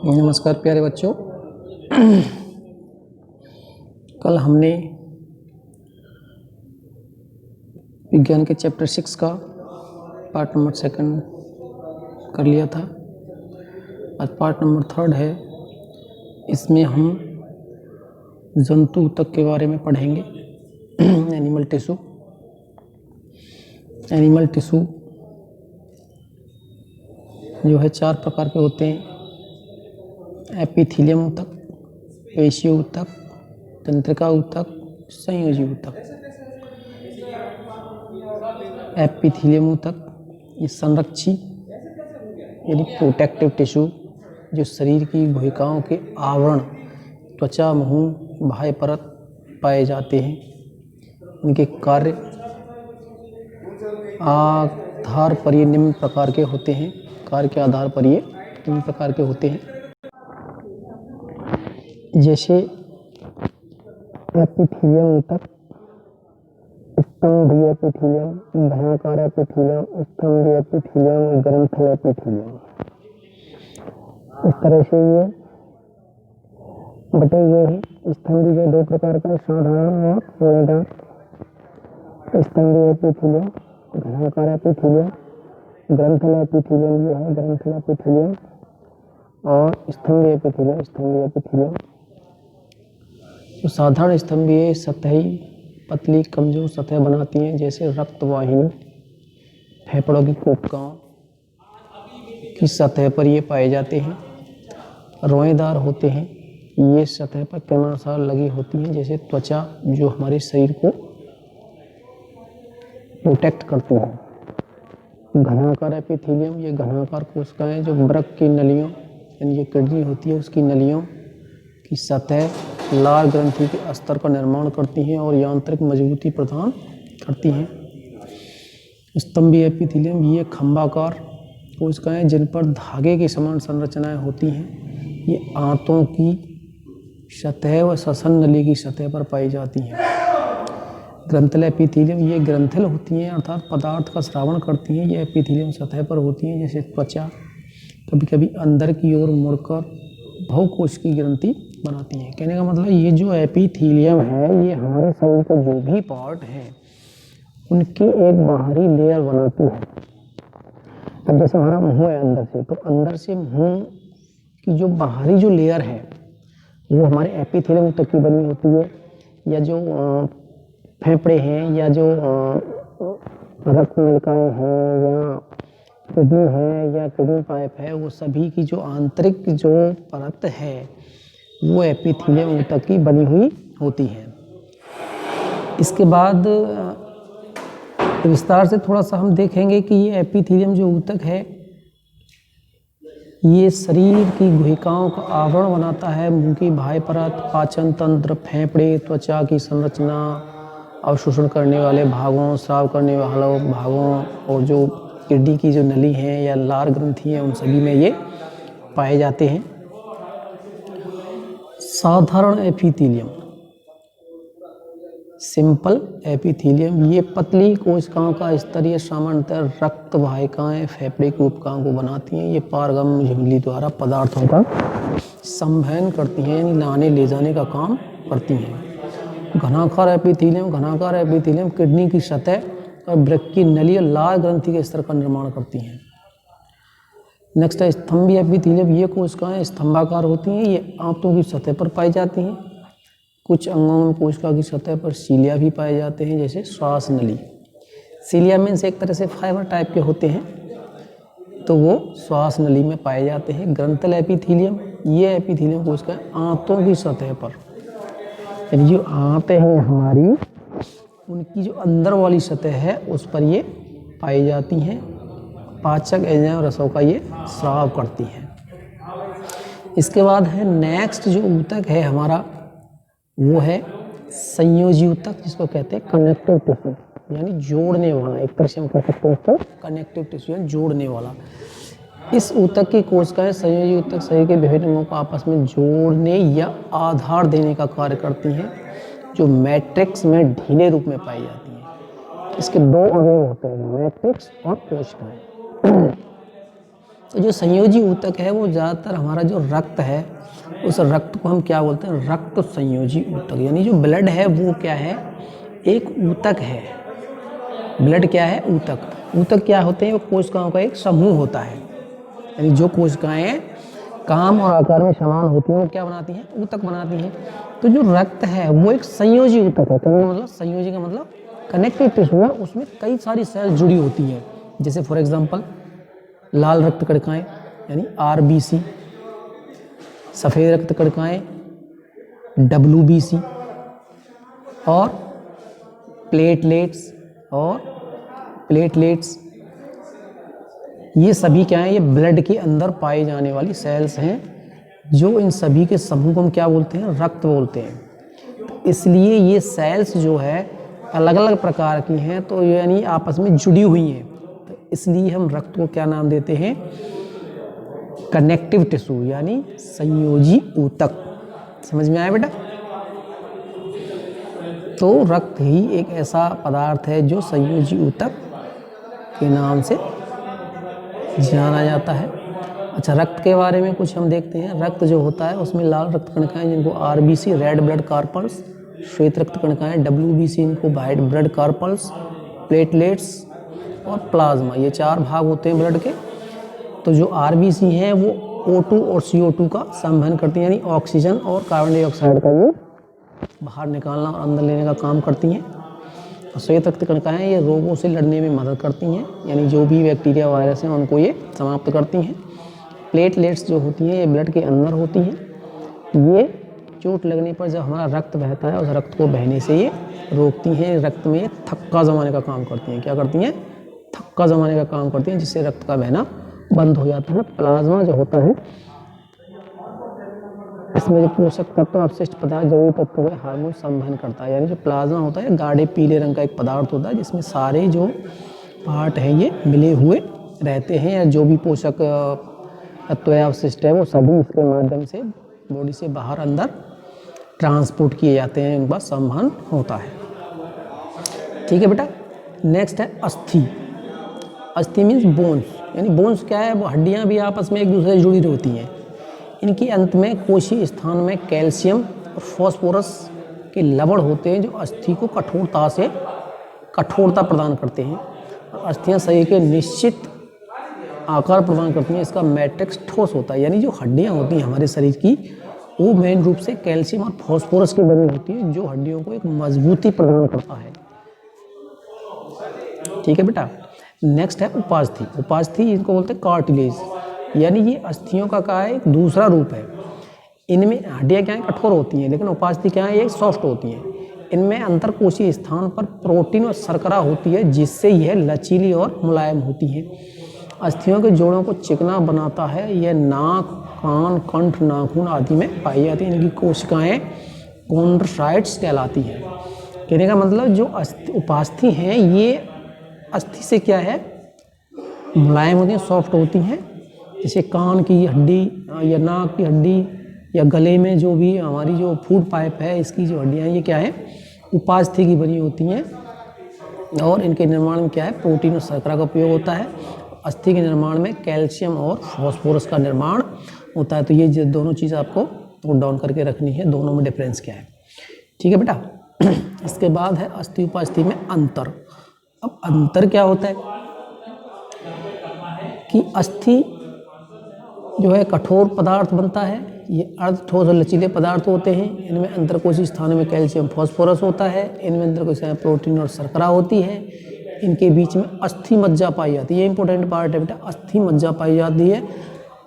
नमस्कार प्यारे बच्चों। कल हमने विज्ञान के चैप्टर 6 का पार्ट नंबर 2 कर लिया था। आज पार्ट नंबर 3 है। इसमें हम जंतु ऊतक के बारे में पढ़ेंगे। एनिमल टिश्यू जो है 4 प्रकार के होते हैं। एपिथेलियम ऊतक, पेशीय ऊतक, तंत्रिका ऊतक, संयोजी ऊतक। एपिथेलियम ऊतक ये संरक्षी यानी प्रोटेक्टिव टिश्यू जो शरीर की गुहिकाओं के आवरण, त्वचा, मुंह, बाह्य परत पाए जाते हैं। इनके कार्य आधार पर ये निम्न प्रकार के होते हैं। कार्य के आधार पर ये निम्न प्रकार के होते हैं, जैसे एपिथेलियम ऊतक, स्तंभीय एपिथेलियम, घनाकार एपिथेलियम, स्तंभीय एपिथेलियम, ग्रंथल एपिथेलियम। इस तरह से ये बटे हुए हैं। स्तंभीय 2 प्रकार का, साधारण और रोएदार। स्तंभीय एपिथेलियम, घनाकार एपिथेलियम, ग्रंथल एपिथेलियम ये है ग्रंथल एपिथेलियम, और स्तंभीय एपिथेलियम। तो साधारण स्तंभीय सतही पतली कमजोर सतह बनाती हैं, जैसे रक्तवाहिनी, फेफड़ों की कोशिकाओं की सतह पर ये पाए जाते हैं। रोएदार होते हैं, ये सतह पर क्रमानुसार लगी होती हैं, जैसे त्वचा जो हमारे शरीर को प्रोटेक्ट करती है। घनाकार एपिथेलियम ये घनाकार कोशिकाएं जो वृक्क की नलियों यानी ये किडनी होती है उसकी नलियों की सतह लार ग्रंथि के स्तर का निर्माण करती हैं और यांत्रिक मजबूती प्रदान करती हैं। स्तंभीय एपिथेलियम ये खंभाकार कोशिकाएं जिन पर धागे की समान संरचनाएं होती हैं। ये आंतों की सतह व श्वसन नली की सतह पर पाई जाती हैं। ग्रंथल एपिथेलियम ये ग्रंथल होती हैं, अर्थात पदार्थ का स्रावण करती हैं। ये एपिथेलियम सतह पर होती हैं, जैसे त्वचा कभी कभी अंदर की ओर मुड़कर बहुकोश की ग्रंथि बनाती हैं। कहने का मतलब ये जो एपिथेलियम है ये हमारे शरीर के जो भी पार्ट हैं उनकी एक बाहरी लेयर बनाती है। अब जैसे हमारा मुंह है अंदर से, तो अंदर से मुंह की जो बाहरी जो लेयर है वो हमारे एपिथेलियम तक की बनी होती है। या जो फेफड़े हैं या जो रक्त नलिकाएं हैं या किडनी है या किडनी पाइप है, वो सभी की जो आंतरिक जो परत है वो एपिथेलियम ऊतक की बनी हुई होती है। इसके बाद विस्तार से थोड़ा सा हम देखेंगे कि ये एपिथेलियम जो ऊतक है ये शरीर की गुहिकाओं का आवरण बनाता है। मुंह की बाह्य परत, पाचन तंत्र, फेफड़े, त्वचा की संरचना, अवशोषण करने वाले भागों, स्राव करने वाले भागों, और जो किडनी की जो नली है या लार ग्रंथि है उन सभी में ये पाए जाते हैं। साधारण एपिथेलियम, सिंपल एपिथेलियम ये पतली कोशिकाओं का स्तरीय सामान्यतः रक्त वाहिकाएं फेफड़े की ऊतकों को बनाती हैं। ये पारगम्य झिल्ली द्वारा पदार्थों का संवहन करती हैं, यानी लाने ले जाने का काम करती हैं। घनाकार एपिथेलियम किडनी की सतह और वृक्क की नली और लार ग्रंथि के स्तर का निर्माण करती हैं। नेक्स्ट है स्तंभीय एपिथेलियम। ये कोशिकाएं स्तंभाकार होती हैं, ये आंतों की सतह पर पाई जाती हैं। कुछ अंगों में कोशिका की सतह पर सीलिया भी पाए जाते हैं, जैसे श्वास नली। सीलिया मीन्स एक तरह से फाइबर टाइप के होते हैं, तो वो श्वास नली में पाए जाते हैं। ग्रंथल एपिथेलियम ये एपिथेलियम कोशिकाएं आंतों की सतह पर, यानी जो आंतें हैं हमारी उनकी जो अंदर वाली सतह है उस पर ये पाई जाती हैं। पाचक एंजाइम रसों का ये स्राव करती हैं। इसके बाद है नेक्स्ट जो ऊतक है हमारा वो है संयोजी ऊतक, जिसको कहते हैं कनेक्टिव टिश्यू, यानी जोड़ने वाला। एक तरह से हम कह सकते हैं इसको कनेक्टिव टिश्यू, जोड़ने वाला। इस ऊतक की कोशिकाएं संयोजी ऊतक शरीर के विभिन्न अंगों को आपस में जोड़ने या आधार देने का कार्य करती हैं, जो मैट्रिक्स में ढीले रूप में पाई जाती हैं। इसके 2 अवयव होते हैं, मैट्रिक्स और कोशिकाएं। तो जो संयोजी ऊतक है वो ज़्यादातर हमारा जो रक्त है उस रक्त को हम क्या बोलते हैं, रक्त संयोजी ऊतक। यानी जो ब्लड है वो क्या है, एक ऊतक है। ब्लड क्या है, ऊतक। ऊतक क्या होते हैं, वो कोशिकाओं का एक समूह होता है। यानी जो कोशिकाएं काम और आकार में समान होती हैं वो क्या बनाती हैं, ऊतक बनाती हैं। तो जो रक्त है वो एक संयोजी ऊतक है। तो मतलब संयोजी का मतलब कनेक्टिव टिश्यू है, उसमें कई सारी सेल्स जुड़ी होती हैं। जैसे फॉर एग्जांपल लाल रक्त कणिकाएं यानी RBC, सफ़ेद रक्त कणिकाएं WBC, और प्लेटलेट्स ये सभी क्या हैं, ये ब्लड के अंदर पाई जाने वाली सेल्स हैं। जो इन सभी के समूह को हम क्या बोलते हैं, रक्त बोलते हैं। तो इसलिए ये सेल्स जो है अलग अलग प्रकार की हैं, तो यानी आपस में जुड़ी हुई हैं। तो इसलिए हम रक्त को क्या नाम देते हैं, कनेक्टिव टिश्यू यानी संयोजी ऊतक। समझ में आया बेटा? तो रक्त ही एक ऐसा पदार्थ है जो संयोजी ऊतक के नाम से जाना जाता है। अच्छा, रक्त के बारे में कुछ हम देखते हैं। रक्त जो होता है उसमें लाल रक्त कणिकाएं जिनको RBC रेड ब्लड कार्पल्स, श्वेत रक्त कणिकाएं WBC इनको व्हाइट ब्लड कार्पल्स, प्लेटलेट्स और प्लाज्मा, ये 4 भाग होते हैं ब्लड के। तो जो RBC हैं वो O2 और CO2 का संवहन करती हैं, यानी ऑक्सीजन और कार्बन डाइऑक्साइड का ये बाहर निकालना और अंदर लेने का काम करती हैं। और श्वेत रक्त कणिकाएं ये रोगों से लड़ने में मदद करती हैं, यानी जो भी बैक्टीरिया वायरस हैं उनको ये समाप्त करती हैं। प्लेटलेट्स जो होती हैं ये ब्लड के अंदर होती हैं। ये चोट लगने पर जब हमारा रक्त बहता है उस रक्त को बहने से ये रोकती हैं। रक्त में थक्का जमाने का काम करती हैं। क्या करती हैं? थक्का जमाने का काम करती हैं, जिससे रक्त का बहना बंद हो जाता है। प्लाज्मा जो होता है इसमें जो पोषक तत्व, अवशिष्ट पदार्थ, जरूरी तत्व है, हार्मोन संवहन करता है। यानी जो प्लाज्मा होता है गाढ़े पीले रंग का एक पदार्थ होता है जिसमें सारे जो पार्ट हैं ये मिले हुए रहते हैं, या जो भी पोषक तत्व या अवशिष्ट है वो सभी इसके माध्यम से बॉडी से बाहर अंदर ट्रांसपोर्ट किए जाते हैं, उनका संवहन होता है। ठीक है बेटा। नेक्स्ट है अस्थि। अस्थि मीन्स बोन्स, यानी बोन्स क्या है, वो हड्डियाँ भी आपस में एक दूसरे से जुड़ी होती हैं। इनके अंत में कोशीय स्थान में कैल्शियम और फॉस्फोरस के लवण होते हैं जो अस्थि को कठोरता प्रदान करते हैं। और अस्थियां शरीर के निश्चित आकार प्रदान करती हैं। इसका मैट्रिक्स ठोस होता है, यानी जो हड्डियां होती हैं हमारे शरीर की वो मेन रूप से कैल्शियम और फॉस्फोरस की बनी होती है, जो हड्डियों को एक मजबूती प्रदान करता है। ठीक है बेटा। नेक्स्ट है उपास्थि। उपास्थि इनको बोलते हैं कार्टिलेज, यानी ये अस्थियों का क्या है, एक दूसरा रूप है। इनमें हड्डियाँ क्या है, कठोर होती हैं, लेकिन उपास्थि क्या है, ये सॉफ्ट होती हैं। इनमें अंतरकोशीय स्थान पर प्रोटीन और शर्करा होती है, जिससे यह लचीली और मुलायम होती हैं। अस्थियों के जोड़ों को चिकना बनाता है। यह नाक, कान, कंठ, नाखून आदि में पाई जाती है। इनकी कोशिकाएँ कॉन्ड्रोसाइट्स कहलाती हैं। कहने का मतलब जो उपास्थि हैं ये अस्थि से क्या है, मुलायम होती हैं, सॉफ्ट होती हैं। जैसे कान की हड्डी या नाक की हड्डी या गले में जो भी हमारी जो फूड पाइप है इसकी जो हड्डियाँ ये क्या है, उपास्थि की बनी होती हैं। और इनके निर्माण में क्या है, प्रोटीन और शर्करा का उपयोग होता है। अस्थि के निर्माण में कैल्शियम और फॉस्फोरस का निर्माण होता है। तो ये दोनों चीज़ आपको नोट डाउन करके रखनी है, दोनों में डिफरेंस क्या है। ठीक है बेटा। इसके बाद है अस्थि उपास्थि में अंतर। अब अंतर क्या होता है कि अस्थि जो है कठोर पदार्थ बनता है, ये अर्ध ठोस और लचीले पदार्थ होते हैं। इनमें अंतरकोशीय स्थानों में कैल्शियम फॉस्फोरस होता है। इनमें अंतरकोशीय प्रोटीन और शर्करा होती है। इनके बीच में अस्थि मज्जा पाई जाती है। ये इंपॉर्टेंट पार्ट है बेटा, अस्थि मज्जा पाई जाती है।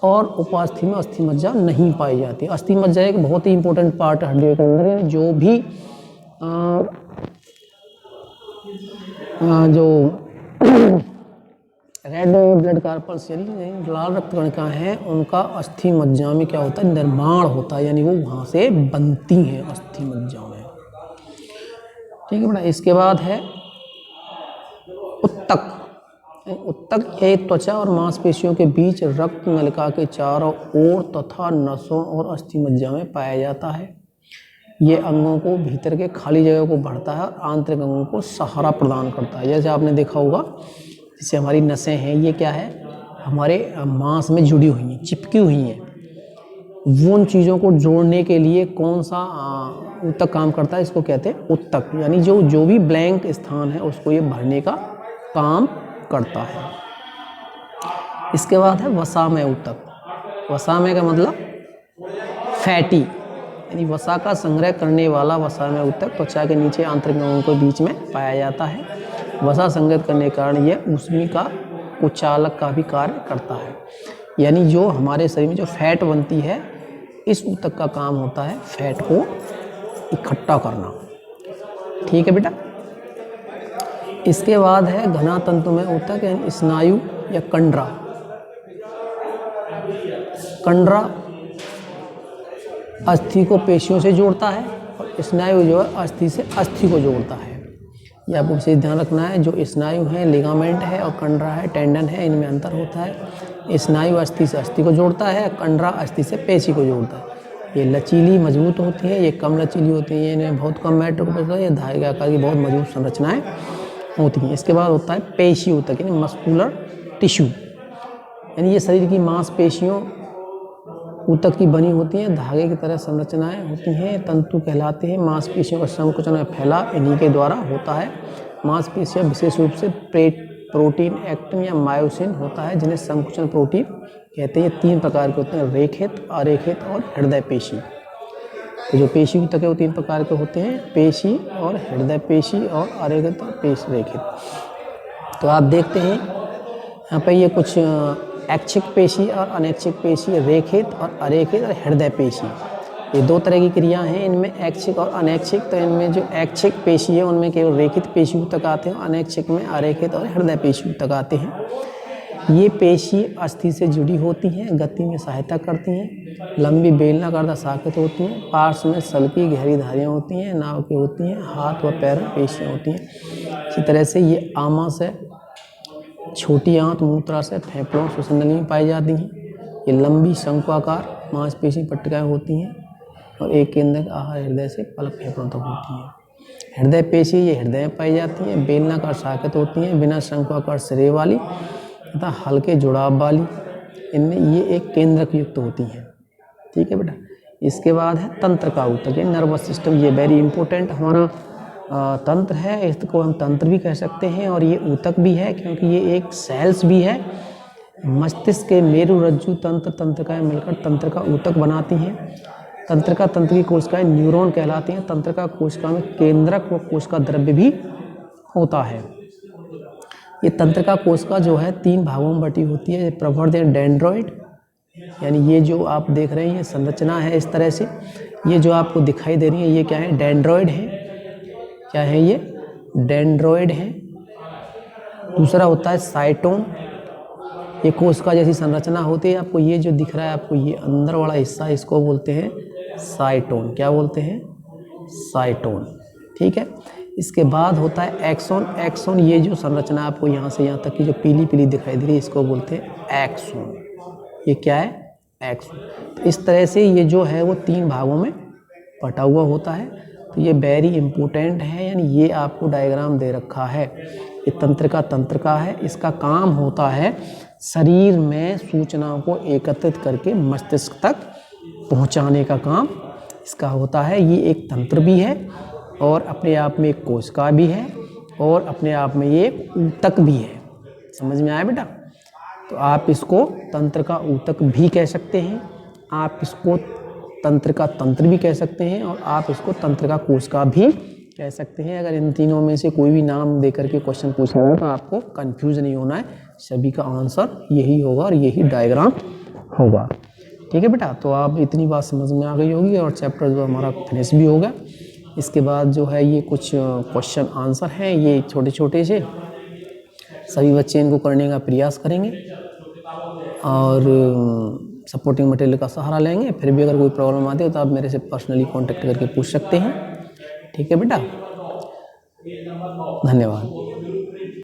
और उपास्थि में अस्थि मज्जा नहीं पाई जाती। अस्थि मज्जा एक बहुत ही इंपॉर्टेंट पार्ट है हड्डियों के अंदर। जो भी जो रेड ब्लड कार्पल्स यानी लाल रक्त कणिकाएं हैं, उनका अस्थि मज्जा में क्या होता है, निर्माण होता है, यानी वो वहाँ से बनती हैं अस्थि मज्जा में। ठीक है बेटा। इसके बाद है उत्तक। उत्तक एक त्वचा और मांसपेशियों के बीच रक्त नलिका के चारों ओर तथा नसों और अस्थि मज्जा में पाया जाता है। ये अंगों को, भीतर के खाली जगह को भरता है और आंतरिक अंगों को सहारा प्रदान करता है। जैसे आपने देखा होगा, जैसे हमारी नसें हैं, ये क्या है, हमारे मांस में जुड़ी हुई हैं, चिपकी हुई हैं, वो उन चीज़ों को जोड़ने के लिए कौन सा ऊतक काम करता है, इसको कहते हैं ऊतक। यानी जो भी ब्लैंक स्थान है उसको ये भरने का काम करता है। इसके बाद है वसामय ऊतक। वसामय का मतलब फैटी, यानी वसा का संग्रह करने वाला वसामय ऊतक त्वचा के नीचे आंतरिक अंगों के बीच में पाया जाता है। वसा संग्रहित करने के कारण यह ऊष्मी का कुचालक का भी कार्य करता है। यानी जो हमारे शरीर में जो फैट बनती है, इस ऊतक का काम होता है फैट को इकट्ठा करना। ठीक है बेटा। इसके बाद है घना तंतुमय ऊतक यानी स्नायु या कंडरा। कंडरा अस्थि को पेशियों से जोड़ता है और स्नायु जो है अस्थि से अस्थि को जोड़ता है। यह आपको विशेष ध्यान रखना है। जो स्नायु है लिगामेंट है और कंडरा है टेंडन है, इनमें अंतर होता है। स्नायु अस्थि से अस्थि को जोड़ता है, कंडरा अस्थि से पेशी को जोड़ता है। ये लचीली मजबूत होती है, ये कम लचीली होती है, इन्हें बहुत कम मैटर को पड़ता है। ये धागे आकार की बहुत मजबूत संरचनाएं होती हैं। इसके बाद होता है पेशी ऊतक यानी मस्कुलर टिश्यू, यानी ये शरीर की मांसपेशियों ऊतक की बनी होती हैं, धागे की तरह संरचनाएं होती हैं, तंतु कहलाते हैं। मांसपेशियों का संकुचन और फैलाव इन्हीं के द्वारा होता है। मांसपेशियां विशेष रूप से प्रोटीन, एक्टिन या मायोसिन होता है, जिन्हें संकुचन प्रोटीन कहते हैं। ये 3 प्रकार के होते हैं, रेखित, अरेखित और हृदय पेशी। तो जो पेशी ऊतक है वो 3 प्रकार के होते हैं, पेशी और हृदय पेशी और अरेखित और रेखित। तो आप देखते हैं यहाँ पर ये कुछ ऐच्छिक पेशी और अनैच्छिक पेशी, रेखित और अरेखित और हृदय पेशी, ये 2 तरह की क्रिया हैं। इनमें ऐच्छिक और अनैच्छिक, तो इनमें जो ऐच्छिक पेशी है उनमें केवल रेखित पेशी ऊतक आते हैं, अनैच्छिक में अरेखित और हृदय पेशी ऊतक आते हैं। ये पेशी अस्थि से जुड़ी होती हैं, गति में सहायता करती हैं, लंबी बेलनाकार शाखित होती हैं, पार्श्व में सल्की गहरी धारियाँ होती हैं, नाव की होती हैं, हाथ व पैर में पेशियाँ होती हैं। इसी तरह से ये आमाशय से, छोटी आंत मूत्राशय, फेफड़ों, श्वसननली में पाई जाती हैं। ये लंबी शंक्वाकार मांसपेशी पट्टिकाएँ होती हैं और एक केंद्रक आहार हृदय से पलक फेफड़ों तक होती हैं। हृदय पेशी ये हृदय में पाई जाती हैं, बेलनाकार शाखित होती हैं, बिना शंक्वाकार सिरे वाली तथा हल्के जुड़ाव वाली। इनमें ये एक केंद्रक युक्त होती हैं। ठीक है बेटा। इसके बाद है तंत्र का ऊतक, ये नर्वस सिस्टम, ये वेरी इंपॉर्टेंट हमारा तंत्र है। इसको हम तंत्र भी कह सकते हैं और ये ऊतक भी है, क्योंकि ये एक सेल्स भी है। मस्तिष्क के मेरुरज्जु तंत्रिकाएं मिलकर तंत्र का ऊतक बनाती हैं। तंत्रिका तंत्र की कोशिकाएं न्यूरॉन कहलाती हैं। तंत्रिका कोशिका में केंद्रक व कोशिका द्रव्य भी होता है। ये तंत्रिका कोशिका जो है 3 भागों में बटी होती है। प्रवर्ध डेंड्रॉइड, यानी ये जो आप देख रहे हैं ये संरचना है इस तरह से। ये जो आपको दिखाई दे रही है ये क्या है, डेंड्रॉइड है। क्या है ये, डेंड्रॉइड है। दूसरा होता है साइटोन, ये कोशिका जैसी संरचना होती है। आपको ये जो दिख रहा है, आपको ये अंदर वाला हिस्सा, इसको बोलते हैं साइटोन। क्या बोलते हैं, साइटोन। ठीक है। इसके बाद होता है एक्सोन। एक्सोन ये जो संरचना आपको यहाँ से यहाँ तक की जो पीली पीली दिखाई दे रही है, इसको बोलते हैं एक्सोन। ये क्या है, एक्सोन। तो इस तरह से ये जो है वो 3 भागों में बटा हुआ होता है। तो ये वेरी इंपॉर्टेंट है, यानी ये आपको डायग्राम दे रखा है। ये तंत्र का है। इसका काम होता है शरीर में सूचनाओं को एकत्रित करके मस्तिष्क तक पहुंचाने का काम इसका होता है। ये एक तंत्र भी है और अपने आप में एक कोशिका भी है और अपने आप में ये एक ऊतक भी है। समझ में आया बेटा। तो आप इसको तंत्र का ऊतक भी कह सकते हैं, आप इसको तंत्र का तंत्र भी कह सकते हैं और आप इसको तंत्र का कोशिका भी कह सकते हैं। अगर इन तीनों में से कोई भी नाम देकर के क्वेश्चन पूछा जाए तो आपको कंफ्यूज नहीं होना है, सभी का आंसर यही होगा और यही डायग्राम होगा। ठीक है बेटा। तो आप इतनी बात समझ में आ गई होगी और चैप्टर जो हमारा फिनिश भी होगा। इसके बाद जो है ये कुछ क्वेश्चन आंसर हैं, ये छोटे छोटे से, सभी बच्चे इनको करने का प्रयास करेंगे और सपोर्टिंग मटेरियल का सहारा लेंगे। फिर भी अगर कोई प्रॉब्लम आती है तो आप मेरे से पर्सनली कांटेक्ट करके पूछ सकते हैं। ठीक है बेटा, धन्यवाद।